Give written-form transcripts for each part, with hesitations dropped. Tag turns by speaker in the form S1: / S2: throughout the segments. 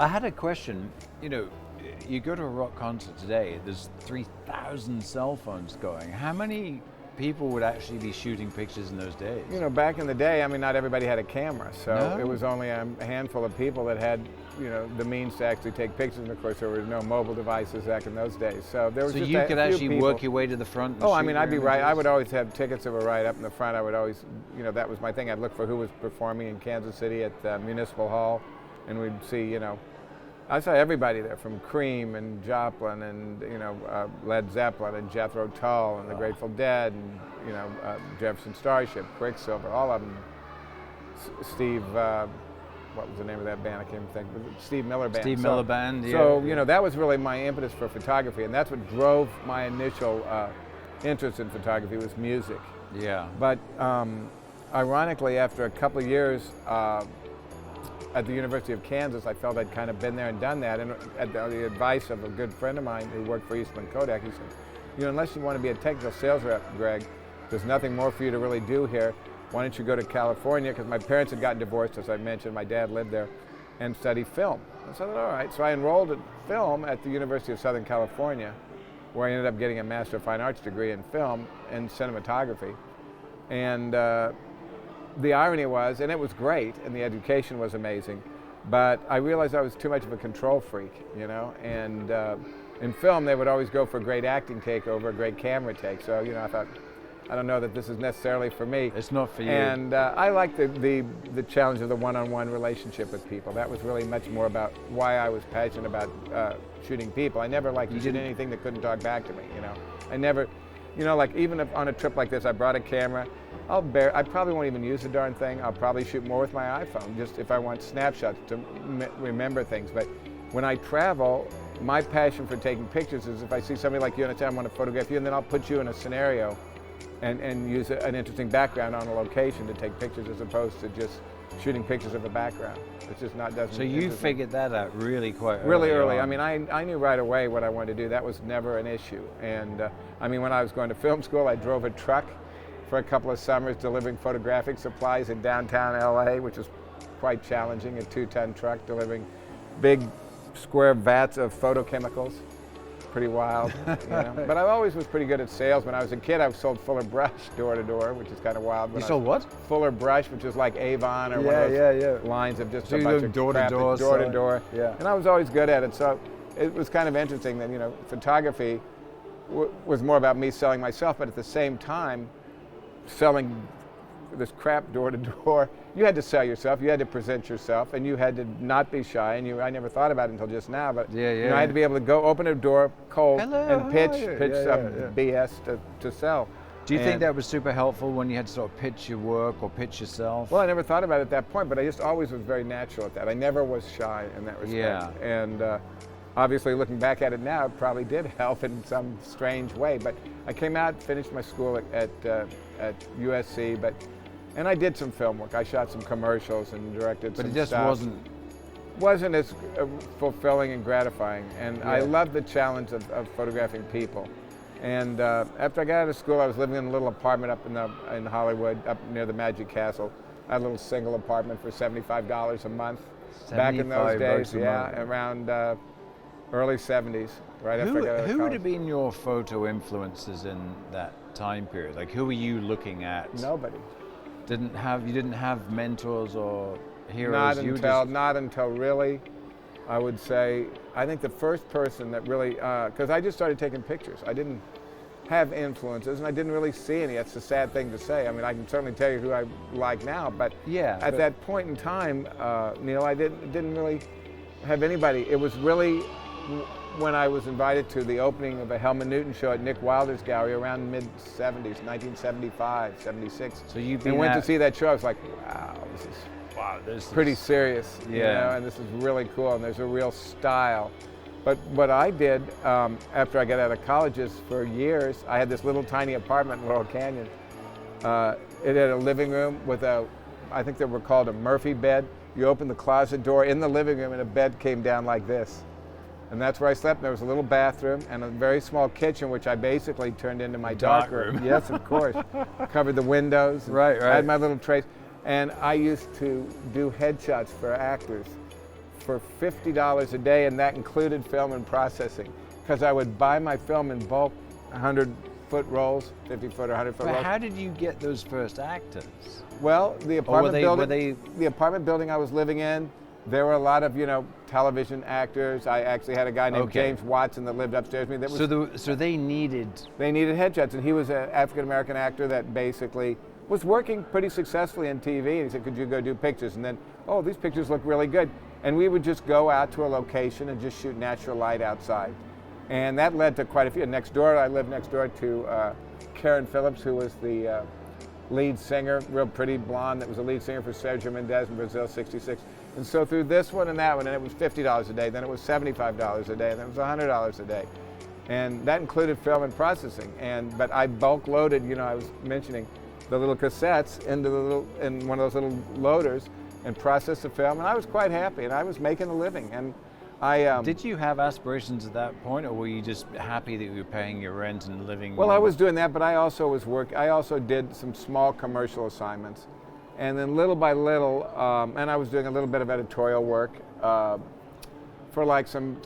S1: had a question. You know, you go to a rock concert today, there's 3,000 cell phones going. How many people would actually be shooting pictures in those days?
S2: You know, back in the day, I mean, not everybody had a camera, so
S1: No.
S2: it was only a handful of people that had, you know, the means to actually take pictures. And of course, there were no mobile devices back in those days. So there was
S1: So
S2: just
S1: you
S2: a
S1: could
S2: few
S1: actually
S2: people.
S1: work your way to the front and
S2: Oh, I
S1: shoot
S2: mean,
S1: your
S2: I'd be right. I
S1: images?
S2: would always have tickets that were right up in the front. I would always, you know, that was my thing. I'd look for who was performing in Kansas City at the Municipal Hall, and we'd see, you know, I saw everybody there, from Cream and Joplin and, you know, Led Zeppelin and Jethro Tull and the Grateful Dead and, you know, Jefferson Starship, Quicksilver, all of them. Steve, what was the name of that band? I can't even think. Steve Miller Band.
S1: Steve Miller Band, yeah.
S2: So, you know, that was really my impetus for photography, and that's what drove my initial interest in photography, was music.
S1: Yeah.
S2: But ironically, after a couple of years at the University of Kansas, I felt I'd kind of been there and done that, and at the advice of a good friend of mine who worked for Eastman Kodak, he said, you know, unless you want to be a technical sales rep, Greg, there's nothing more for you to really do here. Why don't you go to California? Because my parents had gotten divorced, as I mentioned. My dad lived there, and study film. I said, all right. So I enrolled in film at the University of Southern California, where I ended up getting a Master of Fine Arts degree in film and cinematography. And the irony was, and it was great, and the education was amazing, but I realized I was too much of a control freak, you know, and in film they would always go for a great acting take over a great camera take, so, you know, I thought, I don't know that this is necessarily for me.
S1: It's not for you.
S2: And I liked the challenge of the one-on-one relationship with people. That was really much more about why I was passionate about shooting people. I never liked to shoot anything that couldn't talk back to me, you know. I never, you know, like even if on a trip like this I brought a camera, I probably won't even use the darn thing. I'll probably shoot more with my iPhone, just if I want snapshots to remember things. But when I travel, my passion for taking pictures is if I see somebody like you and I say, I want to photograph you, and then I'll put you in a scenario and use an interesting background on a location to take pictures, as opposed to just shooting pictures of a background. It's just not, doesn't.
S1: So you figured that out really quite
S2: really early.
S1: on.
S2: I mean, I knew right away what I wanted to do. That was never an issue. And I mean, when I was going to film school, I drove a truck for a couple of summers delivering photographic supplies in downtown LA, which was quite challenging, a 2-ton truck delivering big square vats of photochemicals. Pretty wild, you know. But I always was pretty good at sales. When I was a kid, I sold Fuller Brush door to door, which is kind of wild.
S1: You sold what?
S2: Fuller Brush, which is like Avon or one of those lines of just
S1: So
S2: a
S1: you
S2: bunch
S1: do
S2: of
S1: door to
S2: crap
S1: door,
S2: door to door.
S1: Yeah.
S2: And I was always good at it. So it was kind of interesting that, you know, photography was more about me selling myself, but at the same time, selling this crap door to door. You had to sell yourself, you had to present yourself, and you had to not be shy. And I never thought about it until just now, but you know, I had to be able to go open a door cold and pitch some BS to sell.
S1: Do you think that was super helpful when you had to sort of pitch your work or pitch yourself?
S2: Well, I never thought about it at that point, but I just always was very natural at that. I never was shy in that respect.
S1: Yeah.
S2: And obviously, looking back at it now, it probably did help in some strange way. But I came out, finished my school at USC, and I did some film work. I shot some commercials and directed some stuff.
S1: But it just
S2: wasn't as fulfilling and gratifying. And I loved the challenge of photographing people. And after I got out of school, I was living in a little apartment up in Hollywood, up near the Magic Castle. I had a little single apartment for $75 a month. Back in those days, around early 70s, right after I got out of college.
S1: Who would have been your photo influences in that time period? Like, who were you looking at?
S2: Nobody.
S1: You didn't have mentors or heroes?
S2: Not until really, I would say, I think the first person that really, because I just started taking pictures. I didn't have influences, and I didn't really see any. That's a sad thing to say. I mean, I can certainly tell you who I like now, but at that point in time, Neale, I didn't really have anybody. It was really when I was invited to the opening of a Helmut Newton show at Nick Wilder's gallery around mid-70s, 1975, 76.
S1: So you
S2: went to see that show. I was like, wow, this is pretty serious, you know, and this is really cool, and there's a real style. But what I did after I got out of college is, for years, I had this little tiny apartment in Laurel Canyon. It had a living room with I think they were called a Murphy bed. You open the closet door in the living room, and a bed came down like this. And that's where I slept. There was a little bathroom and a very small kitchen, which I basically turned into my dark room. Yes, of course. Covered the windows.
S1: Right.
S2: I had my little trays. And I used to do headshots for actors for $50 a day, and that included film and processing, because I would buy my film in bulk, 100-foot rolls, 50-foot or 100-foot
S1: But
S2: rolls.
S1: how did you get those first actors?
S2: Well, the apartment
S1: were they-
S2: the apartment building I was living in, there were a lot of, television actors. I actually had a guy named
S1: Okay.
S2: James Watson that lived upstairs from me. That was,
S1: So they needed.
S2: they needed headshots, and he was an African-American actor that basically was working pretty successfully in TV, and he said, could you go do pictures? And then, oh, these pictures look really good. And we would just go out to a location and just shoot natural light outside. And that led to quite a few. I lived next door to Karen Phillips, who was the lead singer, real pretty blonde, that was the lead singer for Sergio Mendes in Brazil, 66. And so through this one and that one, and it was $50 a day, then it was $75 a day, and then it was $100 a day. And that included film and processing. But I bulk loaded, I was mentioning, the little cassettes in one of those little loaders and processed the film, and I was quite happy, and I was making a living. And
S1: Did you have aspirations at that point, or were you just happy that you were paying your rent and living?
S2: Well, I was doing that, but I also did some small commercial assignments. And then little by little, and I was doing a little bit of editorial work for like some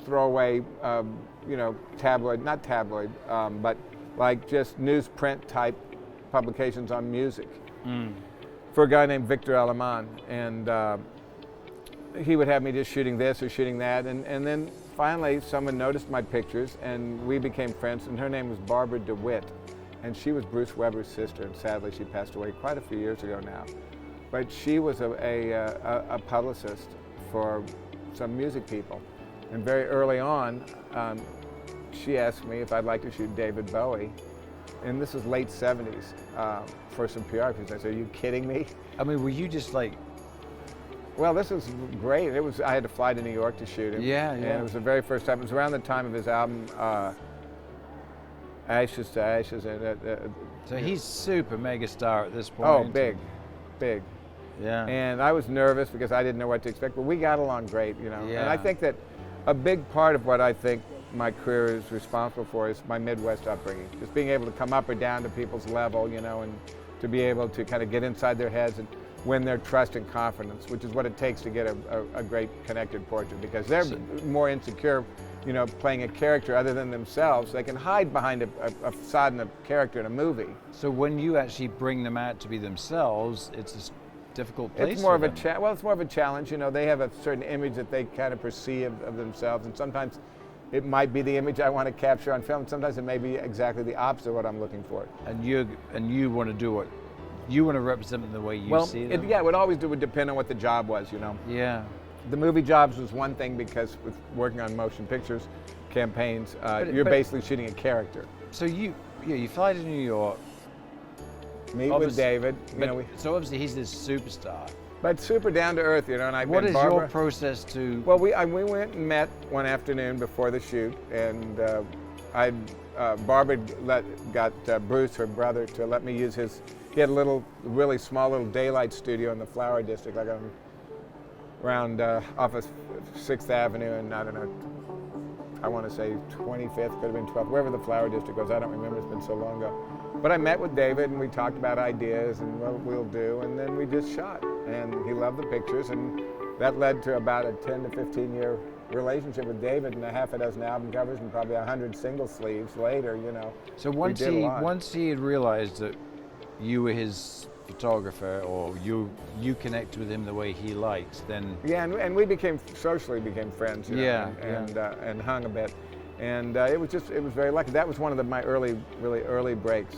S2: throwaway, not tabloid, but like just newsprint type publications on music for a guy named Victor Alemán. And he would have me just shooting this or shooting that. And then finally someone noticed my pictures and we became friends, and her name was Barbara DeWitt. And she was Bruce Weber's sister, and sadly she passed away quite a few years ago now. But she was a publicist for some music people. And very early on, she asked me if I'd like to shoot David Bowie. And this was late 70s for some PR pieces. I said, are you kidding me?
S1: I mean, were you just like?
S2: Well, this was great. I had to fly to New York to shoot him.
S1: Yeah.
S2: And it was the very first time. It was around the time of his album, Ashes to Ashes.
S1: So he's super mega star at this point.
S2: Oh, big.
S1: Yeah.
S2: And I was nervous because I didn't know what to expect, but we got along great,
S1: Yeah.
S2: And I think that a big part of what I think my career is responsible for is my Midwest upbringing. Just being able to come up or down to people's level, and to be able to kind of get inside their heads and win their trust and confidence, which is what it takes to get a great connected portrait, because they're more insecure, playing a character other than themselves. They can hide behind a facade and a character in a movie.
S1: So when you actually bring them out to be themselves, it's a difficult place.
S2: It's more of
S1: for
S2: a
S1: them.
S2: it's more of a challenge. They have a certain image that they kind of perceive of themselves, and sometimes it might be the image I want to capture on film. Sometimes it may be exactly the opposite of what I'm looking for.
S1: And you want to do what you want to represent them the way you see them.
S2: It would depend on what the job was.
S1: Yeah.
S2: The movie jobs was one thing, because with working on motion pictures campaigns, you're basically shooting a character.
S1: So you fly to New York.
S2: Meet with David.
S1: So obviously he's this superstar.
S2: But super down to earth, and I.
S1: What is
S2: Barbara,
S1: your process to?
S2: Well, we went and met one afternoon before the shoot, and Barbara got Bruce, her brother, to let me use his. He had a really small little daylight studio in the Flower District, like around off of 6th Avenue, and I don't know. I want to say 25th, could have been 12th, wherever the Flower District goes. I don't remember, it's been so long ago. But I met with David and we talked about ideas and what we'll do, and then we just shot. And he loved the pictures, and that led to about a 10 to 15 year relationship with David, and a half a dozen album covers and probably 100 single sleeves later,
S1: So once he had realized that you were his photographer, or you connected with him the way he likes, then
S2: and we socially became friends, and hung a bit, and it was very lucky. That was one of my really early breaks,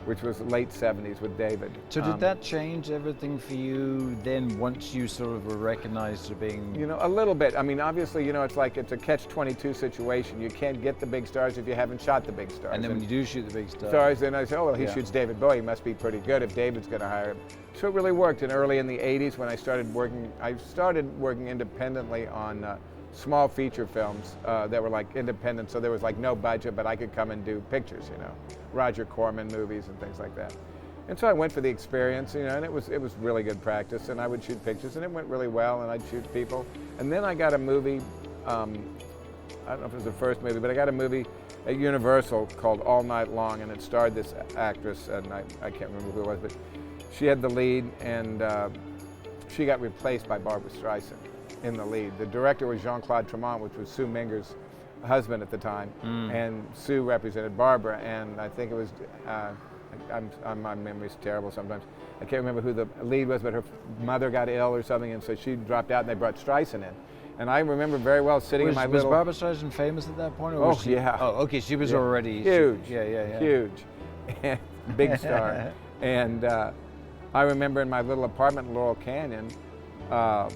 S2: which was late 70s with David.
S1: So did that change everything for you then, once you sort of were recognized as being?
S2: A little bit. I mean, obviously, it's a catch-22 situation. You can't get the big stars if you haven't shot the big stars.
S1: And then when you do shoot the big stars.
S2: Then I say, oh, well, he shoots David Bowie, he must be pretty good if David's going to hire him. So it really worked. And early in the 80s, when I started working independently on small feature films that were like independent, so there was like no budget, but I could come and do pictures, Roger Corman movies and things like that. And so I went for the experience, and it was really good practice, and I would shoot pictures, and it went really well, and I'd shoot people. And then I got a movie, I don't know if it was the first movie, but I got a movie at Universal called All Night Long, and it starred this actress, and I can't remember who it was, but she had the lead, and she got replaced by Barbra Streisand. in the lead. The director was Jean-Claude Tremont, which was Sue Minger's husband at the time, and Sue represented Barbara, and I think it was, my memory's terrible sometimes. I can't remember who the lead was, but her mother got ill or something, and so she dropped out, and they brought Streisand in. And I remember very well sitting in my little...
S1: Was Barbara Streisand famous at that point? Or was she,
S2: yeah.
S1: Oh, okay, she was already...
S2: Huge.
S1: Yeah.
S2: Huge. And big star. And I remember in my little apartment in Laurel Canyon, I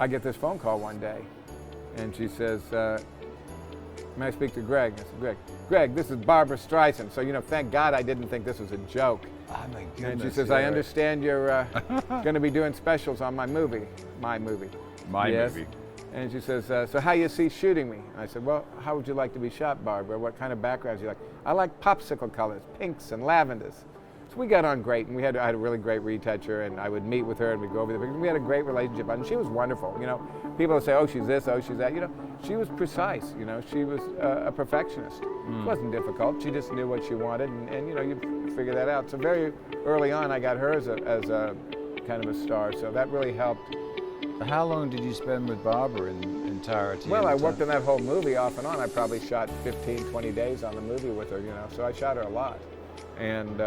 S2: get this phone call one day, and she says, may I speak to Greg? I said, Greg, this is Barbara Streisand. So, thank God I didn't think this was a joke.
S1: Oh, my goodness.
S2: And she says, I understand you're going to be doing specials on my movie. My movie. And she says, so how you see shooting me? And I said, well, how would you like to be shot, Barbara? What kind of backgrounds do you like? I like popsicle colors, pinks and lavenders. So we got on great, and I had a really great retoucher, and I would meet with her, and we'd go over the pictures. We had a great relationship, and she was wonderful. People would say, oh, she's this, oh, she's that. She was precise. She was a perfectionist. It wasn't difficult. She just knew what she wanted, and you figure that out. So very early on, I got her as a kind of a star. So that really helped.
S1: How long did you spend with Barbara in entirety?
S2: Well, I worked on that whole movie off and on. I probably shot 15, 20 days on the movie with her, so I shot her a lot. And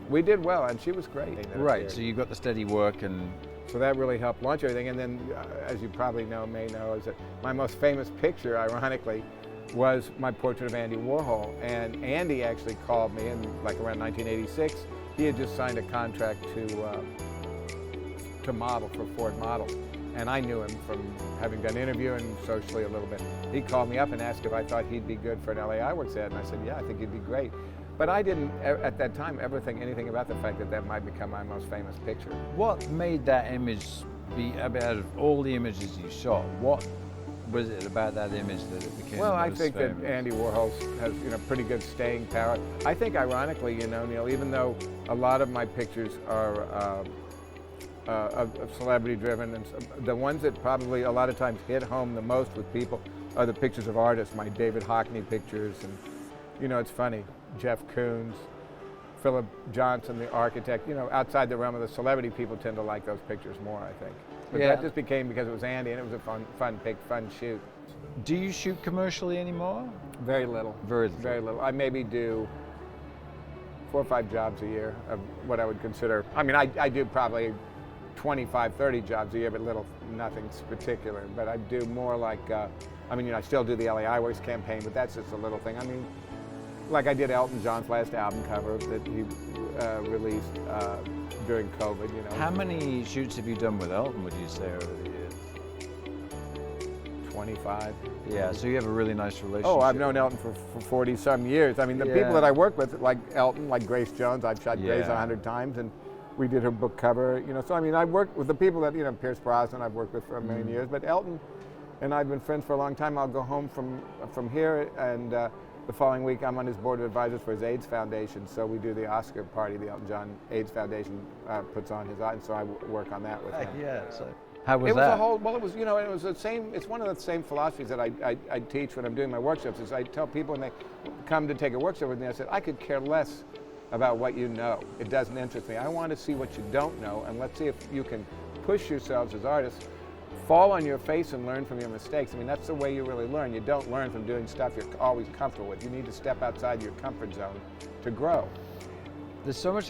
S2: we did well, and she was great.
S1: Right, so you got the steady work, and...
S2: So that really helped launch everything. And then, as you probably may know, is that my most famous picture, ironically, was my portrait of Andy Warhol. And Andy actually called me in, around 1986. He had just signed a contract to model for Ford Model. And I knew him from having done interviewing socially a little bit. He called me up and asked if I thought he'd be good for an LA Iworks ad, and I said, yeah, I think he'd be great. But I didn't, at that time, ever think anything about the fact that might become my most famous picture.
S1: What made that image be, out of all the images you shot, what was it about that image that it became
S2: Well,
S1: the
S2: I
S1: most
S2: think
S1: famous?
S2: that Andy Warhol has pretty good staying power. I think, ironically, Neale, even though a lot of my pictures are celebrity-driven, and the ones that probably a lot of times hit home the most with people are the pictures of artists, my David Hockney pictures, and it's funny, Jeff Koons, Philip Johnson, the architect, outside the realm of the celebrity, people tend to like those pictures more, I think. But that just became because it was Andy, and it was a fun shoot.
S1: Do you shoot commercially anymore?
S2: Very little.
S1: Very little.
S2: Very little. I maybe do 4 or 5 jobs a year of what I would consider, I do probably 25, 30 jobs a year, but nothing particular. But I do more I still do the LA Iworks campaign, but that's just a little thing. I did Elton John's last album cover that he released during COVID,
S1: How many shoots have you done with Elton, would you say, over the years?
S2: 25.
S1: Yeah, so you have a really nice relationship.
S2: Oh, I've known Elton for 40-some years. The people that I work with, like Elton, like Grace Jones, I've shot Grace 100 times, and we did her book cover, So, I worked with the people that, Pierce Brosnan, I've worked with for a million years, but Elton and I've been friends for a long time. I'll go home from here, and the following week I'm on his board of advisors for his AIDS Foundation, so we do the Oscar party the Elton John AIDS Foundation puts on his, and so I work on that with him.
S1: Yeah, so how was
S2: that?
S1: It
S2: was, it was the same, it's one of the same philosophies that I teach when I'm doing my workshops, is I tell people when they come to take a workshop with me, I said, I could care less about what you know. It doesn't interest me. I want to see what you don't know, and let's see if you can push yourselves as artists, fall on your face and learn from your mistakes. That's the way you really learn. You don't learn from doing stuff you're always comfortable with. You need to step outside your comfort zone to grow.
S1: There's so much,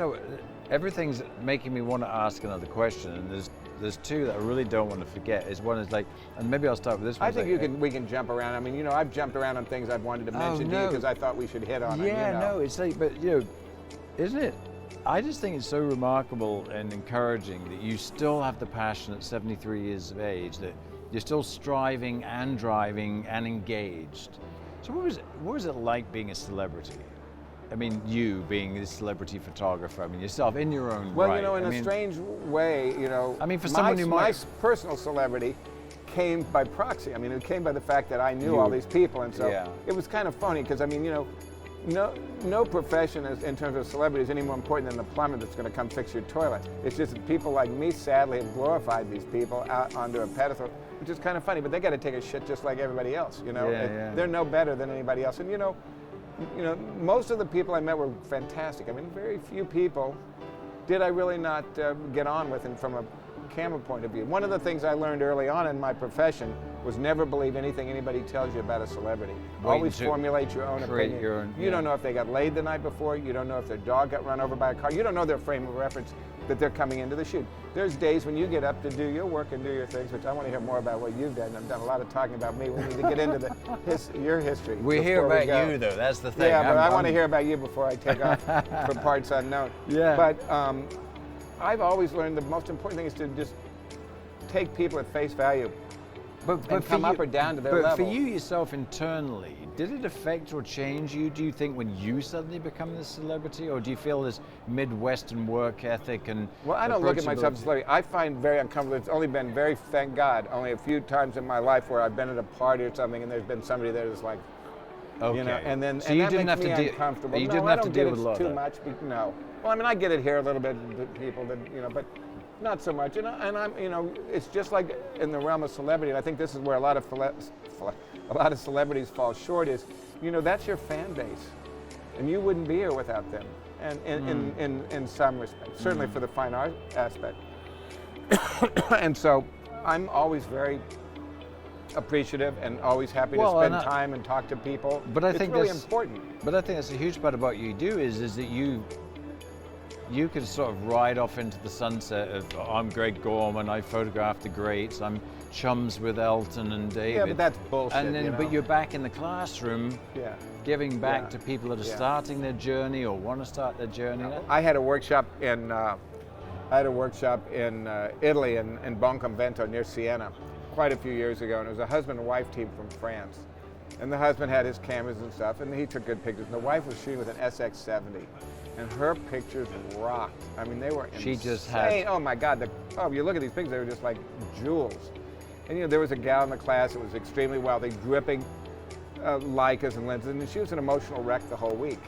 S1: everything's making me want to ask another question, and there's two that I really don't want to forget. One is and maybe I'll start with this one.
S2: I think we can jump around. I've jumped around on things I've wanted to mention to you because I thought we should hit on it.
S1: Yeah, no, it's but isn't it? I just think it's so remarkable and encouraging that you still have the passion at 73 years of age, that you're still striving and driving and engaged. So what was it like being a celebrity? You being this celebrity photographer, yourself in your own right.
S2: Well, in a strange way,
S1: for someone who
S2: my personal celebrity came by proxy. It came by the fact that I knew all these people, and so it was kind of funny because, no profession in terms of celebrity is any more important than the plumber that's going to come fix your toilet. It's just that people like me, sadly, have glorified these people out onto a pedestal, which is kind of funny, but they got to take a shit just like everybody else, They're no better than anybody else. And, most of the people I met were fantastic. Very few people did I really not get on with, and from a camera point of view. One of the things I learned early on in my profession was never believe anything anybody tells you about a celebrity. Always formulate your own opinion. You don't know if they got laid the night before. You don't know if their dog got run over by a car. You don't know their frame of reference that they're coming into the shoot. There's days when you get up to do your work and do your things, which I want to hear more about what you've done. I've done a lot of talking about me. We need to get into your history.
S1: We hear about you, though. That's the thing.
S2: Yeah, but I want to hear about you before I take off for parts unknown.
S1: Yeah.
S2: But I've always learned the most important thing is to just take people at face value. But come up or down to their level.
S1: But for you yourself internally, did it affect or change you, do you think, when you suddenly become this celebrity? Or do you feel this Midwestern work ethic and
S2: Well, I don't look at myself as a celebrity. I find very uncomfortable. It's only been thank God, only a few times in my life where I've been at a party or something and there's been somebody there that's like,
S1: okay.
S2: You know, and then
S1: so
S2: and
S1: you
S2: that
S1: didn't
S2: makes
S1: have
S2: me
S1: to
S2: uncomfortable.
S1: You
S2: No,
S1: didn't
S2: I
S1: have
S2: don't
S1: to deal
S2: get
S1: with
S2: it
S1: a lot
S2: too
S1: of that.
S2: much. No. Well, I mean, I get it here a little bit, people that, you know, but not so much. And I'm, you know, it's just like in the realm of celebrity, and I think this is where a lot of celebrities fall short is, you know, that's your fan base. And you wouldn't be here without them. And in some respects, certainly for the fine art aspect. And so I'm always very appreciative and always happy to spend time and talk to people.
S1: But I
S2: it's
S1: think
S2: really
S1: that's
S2: important.
S1: But I think that's a huge part about what you do is that you could sort of ride off into the sunset of, I'm Greg Gorman, I photographed the greats, I'm chums with Elton and David.
S2: Yeah, but that's bullshit.
S1: And then,
S2: you know?
S1: but you're back in the classroom, giving back to people that are starting their journey or want to start their journey.
S2: I had a workshop in Italy in Bonconvento near Siena quite a few years ago, and it was a husband and wife team from France. And the husband had his cameras and stuff, and he took good pictures. And the wife was shooting with an SX70, and her pictures rocked. I mean, they were insane.
S1: She just had.
S2: Oh my God! You look at these pictures; they were just like jewels. And you know, there was a gal in the class that was extremely wealthy, dripping Leicas and lenses, and she was an emotional wreck the whole week.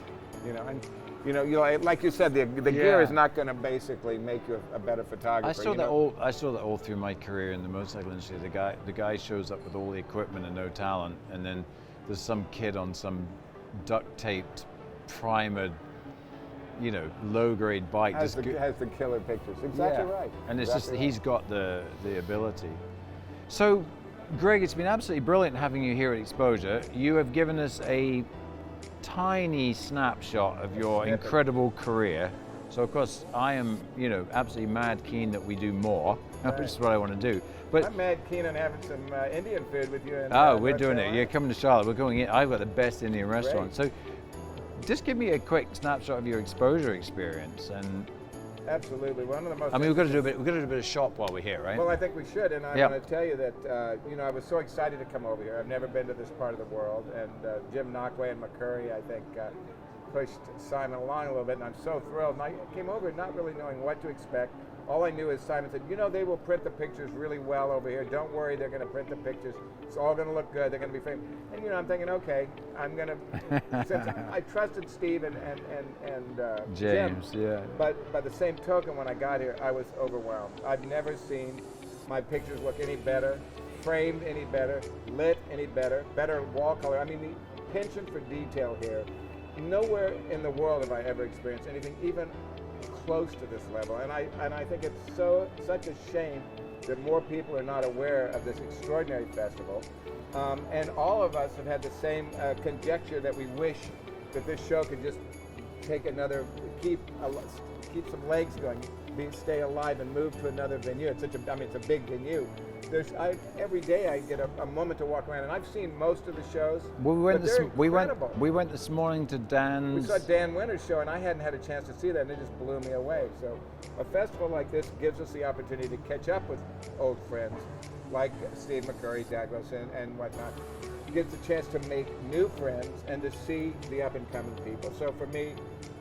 S2: You know, and you know, like you said, the gear is not going to basically make you a better photographer.
S1: I saw that all through my career in the motorcycle industry. The guy shows up with all the equipment and no talent, and then there's some kid on some duct-taped, primered, you know, low-grade bike.
S2: Has the killer pictures. Exactly right.
S1: And it's just that he's got the ability. So, Greg, it's been absolutely brilliant having you here at Exposure. You have given us a tiny snapshot of your incredible career. So, of course, I am, you know, absolutely mad keen that we do more, which is what I want to do. But
S2: I'm mad keen on having some Indian food with you.
S1: We're doing it. You're coming to Charlotte. We're going in. I've got the best Indian restaurant. So, just give me a quick snapshot of your Exposure experience. And
S2: absolutely, one of the most.
S1: I mean, we've got to do a bit of shop while we're here, right?
S2: Well, I think we should, and I'm going to tell you that you know, I was so excited to come over here. I've never been to this part of the world, and Jim Knockway and McCurry, I think, pushed Simon along a little bit, and I'm so thrilled. And I came over not really knowing what to expect. All I knew is Simon said, you know, they will print the pictures really well over here. Don't worry, they're going to print the pictures. It's all going to look good. They're going to be framed. And, you know, I'm thinking, okay, I'm going to, since I trusted Steve and
S1: James,
S2: Jim, but by the same token, when I got here, I was overwhelmed. I've never seen my pictures look any better, framed any better, lit any better, better wall color. I mean, the penchant for detail here, nowhere in the world have I ever experienced anything even close to this level, and I think it's such a shame that more people are not aware of this extraordinary festival. And all of us have had the same conjecture that we wish that this show could just take keep some legs going, stay alive, and move to another venue. It's it's a big venue. Every day I get a moment to walk around, and I've seen most of the shows.
S1: We went this morning to Dan's.
S2: We saw Dan Winter's show, and I hadn't had a chance to see that, and it just blew me away. So a festival like this gives us the opportunity to catch up with old friends like Steve McCurry, Douglas, and whatnot. It gives a chance to make new friends and to see the up-and-coming people. So for me,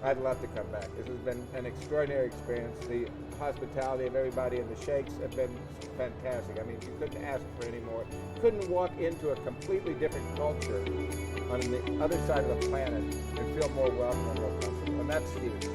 S2: I'd love to come back. This has been an extraordinary experience. The hospitality of everybody and the shakes have been fantastic. I mean, you couldn't ask for any more. Couldn't walk into a completely different culture on the other side of the planet and feel more welcome and more comfortable. And that's huge.